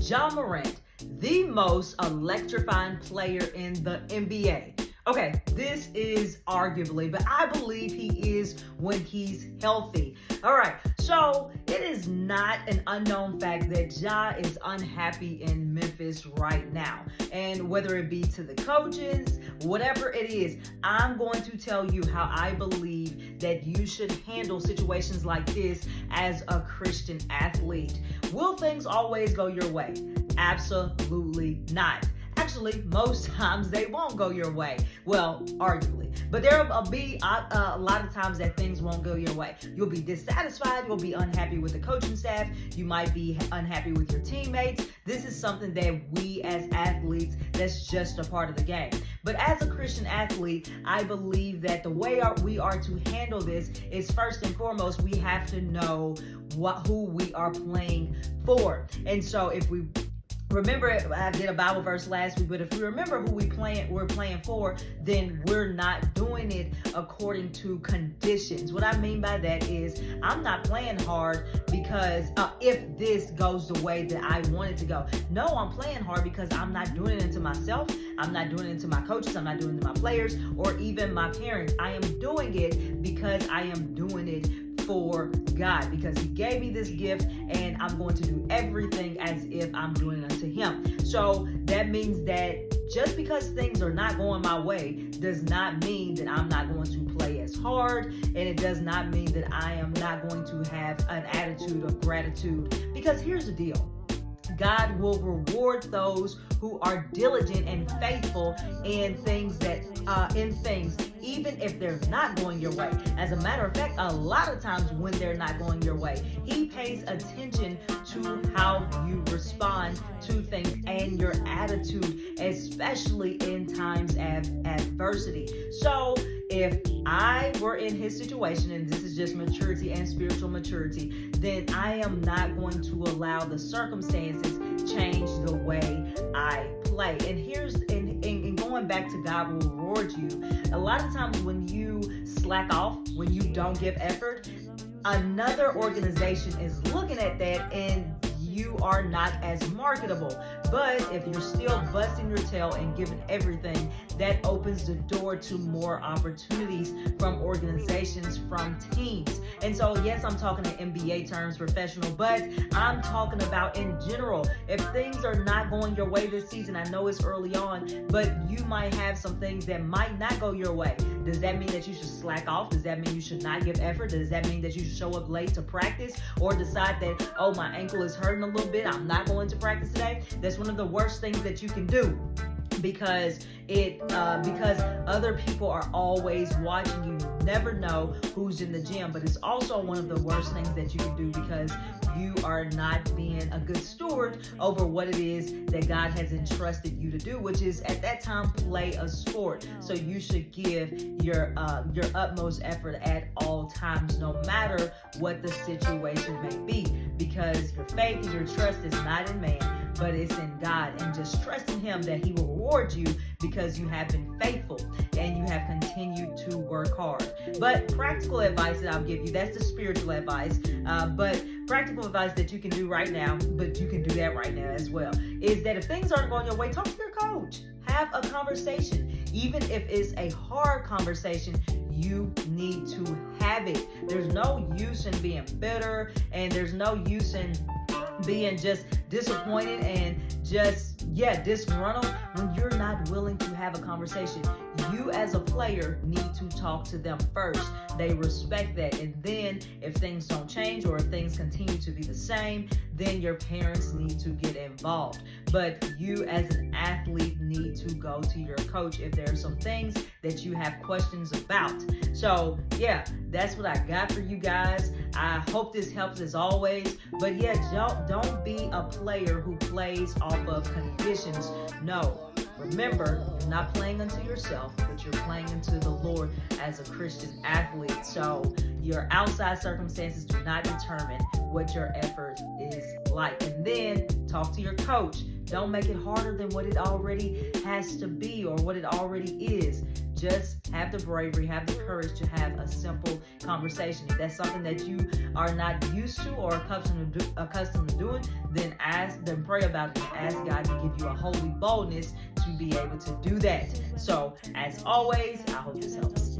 Ja Morant, the most electrifying player in the NBA. Okay, this is arguably, but I believe he is when he's healthy. All right, so it is not an unknown fact that Ja is unhappy in Memphis right now. And whether it be to the coaches, whatever it is, I'm going to tell you how I believe that you should handle situations like this as a Christian athlete. Will things always go your way? Absolutely not. Actually, most times they won't go your way. Well, arguably. But there will be a lot of times that things won't go your way. You'll be dissatisfied. You'll be unhappy with the coaching staff. You might be unhappy with your teammates. This is something that we as athletes, that's just a part of the game. But as a Christian athlete, I believe that the way we are to handle this is, first and foremost, we have to know who we are playing for. And so if we remember, I did a Bible verse last week, but if we remember who we're playing for, then we're not doing it according to conditions. What I mean by that is I'm not playing hard because if this goes the way that I want it to go. No, I'm playing hard because I'm not doing it into myself. I'm not doing it into my coaches. I'm not doing it to my players or even my parents. I am doing it because I am doing it for God, because he gave me this gift and I'm going to do everything as if I'm doing it unto him. So that means that just because things are not going my way does not mean that I'm not going to play as hard, and it does not mean that I am not going to have an attitude of gratitude, because here's the deal. God will reward those who are diligent and faithful in things even if they're not going your way. As a matter of fact, a lot of times when they're not going your way, he pays attention to how you respond to things and your attitude, especially in times of adversity. So if I were in his situation, and this is just maturity and spiritual maturity, then I am not going to allow the circumstances change the way I play. And here's in going back to God will reward you. A lot of times when you slack off, when you don't give effort, another organization is looking at that and you are not as marketable. But if you're still busting your tail and giving everything, that opens the door to more opportunities from organizations, from teams. And so, yes, I'm talking in NBA terms, professional, but I'm talking about in general. If things are not going your way this season, I know it's early on, but you might have some things that might not go your way. Does that mean that you should slack off? Does that mean you should not give effort? Does that mean that you should show up late to practice or decide that, oh, my ankle is hurting a little bit, I'm not going to practice today? That's one of the worst things that you can do, because other people are always watching you. You never know who's in the gym, but it's also one of the worst things that you can do, because you are not being a good steward over what it is that God has entrusted you to do, which is at that time play a sport. So you should give your utmost effort at all times, no matter what the situation may be, because your faith and your trust is not in man, but it's in God, and just trust in him that he will reward you because you have been faithful and you have continued to work hard. But practical advice that I'll give you, that's the spiritual advice, but practical advice that you can do right now, but you can do that right now as well, is that if things aren't going your way, talk to your coach. Have a conversation. Even if it's a hard conversation, you need to have it. There's no use in being bitter, and there's no use in being just disappointed and just disgruntled when you're not willing to have a conversation. You as a player need to talk to them first. They respect that, and then if things don't change or if things continue to be the same, then your parents need to get involved. But you as an athlete need to go to your coach if there are some things that you have questions about. So yeah, that's what I got for you guys. I hope this helps as always. But yeah, don't be a player who plays off of conditions. No. Remember, you're not playing unto yourself, but you're playing unto the Lord as a Christian athlete. So your outside circumstances do not determine what your effort is like. And then talk to your coach. Don't make it harder than what it already has to be or what it already is. just have the bravery, have the courage to have a simple conversation. If that's something that you are not used to or accustomed to doing, then pray about it and ask God to give you a holy boldness to be able to do that. So, as always, I hope this helps.